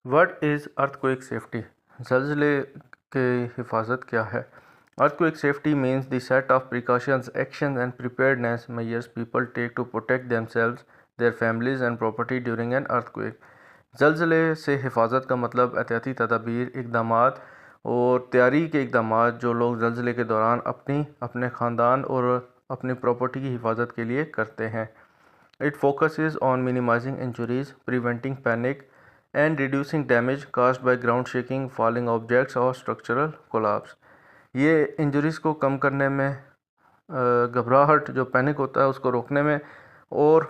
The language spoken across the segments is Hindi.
What is earthquake safety? ज़लज़ले की हिफाजत क्या है? Earthquake safety means the set of precautions, actions and preparedness measures people take to protect themselves, their families and property during an earthquake. ज़लज़ले से हिफाजत का मतलब एहतियाती तदाबीर, इक़दामात और तैयारी के इक़दामात जो लोग ज़लज़ले के दौरान अपने ख़ानदान और अपनी प्रॉपर्टी की हिफाजत के लिए करते हैं. It focuses on minimizing injuries, preventing panic and reducing damage caused by ground shaking, falling objects or structural collapse. ये इंजरीज़ को कम करने में, घबराहट जो पैनिक होता है उसको रोकने में, और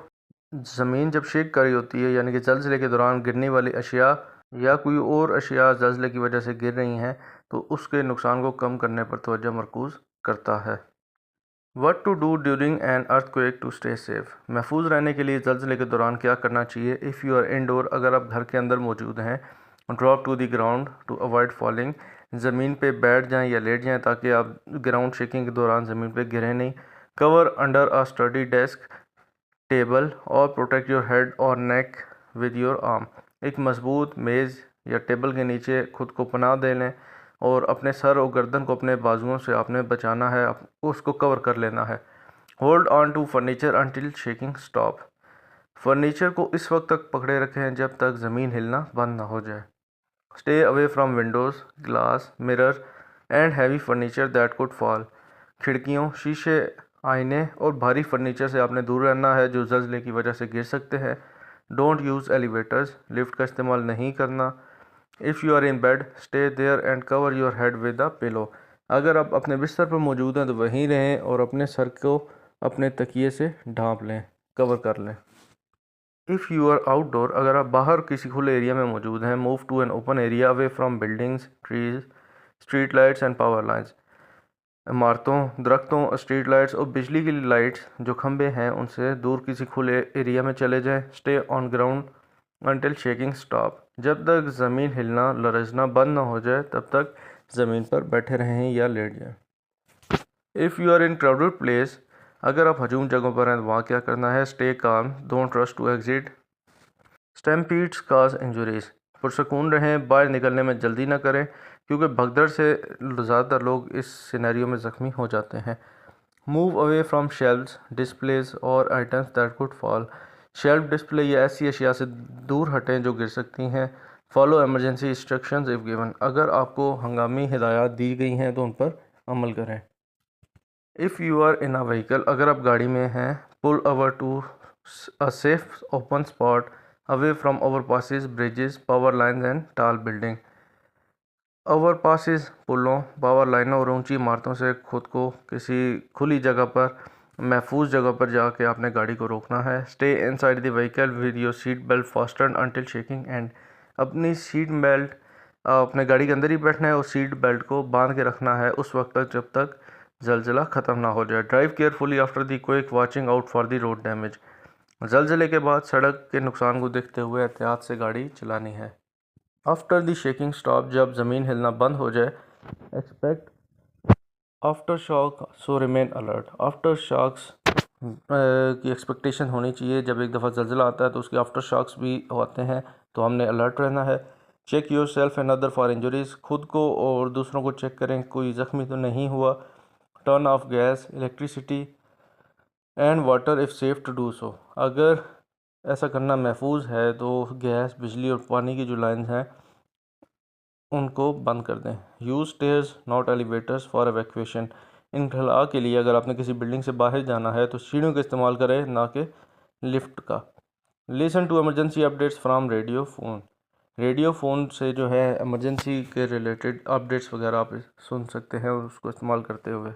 ज़मीन जब शेक कर रही होती है यानी कि ज़लज़ले के दौरान गिरने वाली अशिया या कोई और अशिया ज़लज़ले की वजह से गिर रही हैं तो उसके नुकसान को कम करने पर तवज्जो मरकूज़ करता है. What to do during an earthquake to stay safe? महफूज रहने के लिए ज़लज़ले के दौरान क्या करना चाहिए? If you are indoor, अगर आप घर के अंदर मौजूद हैं, drop to the ground to avoid falling, ज़मीन पे बैठ जाएं या लेट जाएं ताकि आप ग्राउंड शेकिंग के दौरान ज़मीन पे गिरें नहीं. Cover under a study desk, table और प्रोटेक्ट योर हेड और नेक विद योर आर्म. एक मजबूत मेज़ या टेबल के नीचे खुद को पनाह दे लें और अपने सर और गर्दन को अपने बाजुओं से आपने बचाना है, उसको कवर कर लेना है. Hold on to furniture until shaking stop. Furniture को इस वक्त तक पकड़े रखें जब तक ज़मीन हिलना बंद ना हो जाए. Stay away from Windows, glass, mirror and heavy furniture that could fall. खिड़कियों, शीशे, आईने और भारी फर्नीचर से आपने दूर रहना है जो ज़लज़ले की वजह से गिर सकते हैं. डोंट यूज़ एलिवेटर्स, लिफ्ट का इस्तेमाल नहीं करना. If you are in bed, stay there and cover your head with a pillow. अगर आप अपने बिस्तर पर मौजूद हैं तो वहीं रहें और अपने सर को अपने तकिए से ढांप लें, कवर कर लें. इफ़ यू आर आउटडोर, अगर आप बाहर किसी खुले एरिया में मौजूद हैं, move to an open area away from buildings, trees, street lights and power lines. इमारतों, दरख्तों, स्ट्रीट लाइट्स और बिजली की लाइट्स जो खंबे हैं उनसे दूर किसी खुले एरिया में चले जाएं. Stay on ground until shaking stop. जब तक ज़मीन हिलना लरजना बंद ना हो जाए तब तक ज़मीन पर बैठे रहें या लेट जाएं. If you are in crowded place, अगर आप हजूम जगहों पर हैं तो वहाँ क्या करना है? Stay calm, don't rush to exit. Stampedes cause injuries. पुरसकून रहें, बाहर निकलने में जल्दी ना करें क्योंकि भगदड़ से ज़्यादातर लोग इस सिनेरियो में ज़ख्मी हो जाते हैं. Move away from shelves, displays और items that could fall. Shelf, display या ऐसी अशिया से दूर हटें जो गिर सकती हैं. Follow emergency instructions if given. अगर आपको हंगामी हिदायत दी गई हैं तो उन पर अमल करें. If you are in a vehicle, अगर आप गाड़ी में हैं, pull over to a safe open spot away from overpasses, bridges, power lines and tall building. Overpasses, पुलों, पावर लाइनों और ऊंची इमारतों से खुद को किसी खुली जगह पर, महफूज जगह पर जाके आपने गाड़ी को रोकना है. Stay inside the vehicle with your seat belt fasten until shaking and. अपनी सीट बेल्ट, अपने गाड़ी के अंदर ही बैठना है और सीट बेल्ट को बांध के रखना है उस वक्त तक जब तक ज़लज़ला ख़त्म ना हो जाए. Drive carefully after the quake, watching out for the road damage. ज़लज़ले के बाद सड़क के नुकसान को देखते हुए एहतियात से गाड़ी चलानी है. आफ्टर द शेकिंग स्टॉप, जब ज़मीन हिलना बंद हो जाए, expect after shock so remain alert. After shocks की एक्सपेक्टेशन होनी चाहिए. जब एक दफ़ा ज़लज़ला आता है तो उसके आफ्टर शॉक्स भी आते हैं तो हमने अलर्ट रहना है. Check yourself and other for injuries. खुद को और दूसरों को चेक करें कोई ज़ख्मी तो नहीं हुआ. Turn off gas, electricity and water if safe to do so. अगर ऐसा करना महफूज है तो गैस, बिजली और पानी की जो लाइन्स हैं उनको बंद कर दें. Use stairs not elevators for evacuation. इनखला के लिए अगर आपने किसी बिल्डिंग से बाहर जाना है तो सीढ़ियों का इस्तेमाल करें ना कि लिफ्ट का. Listen to emergency updates from radio phone. Radio phone से जो है एमरजेंसी के रिलेटेड अपडेट्स वगैरह आप सुन सकते हैं उसको इस्तेमाल करते हुए.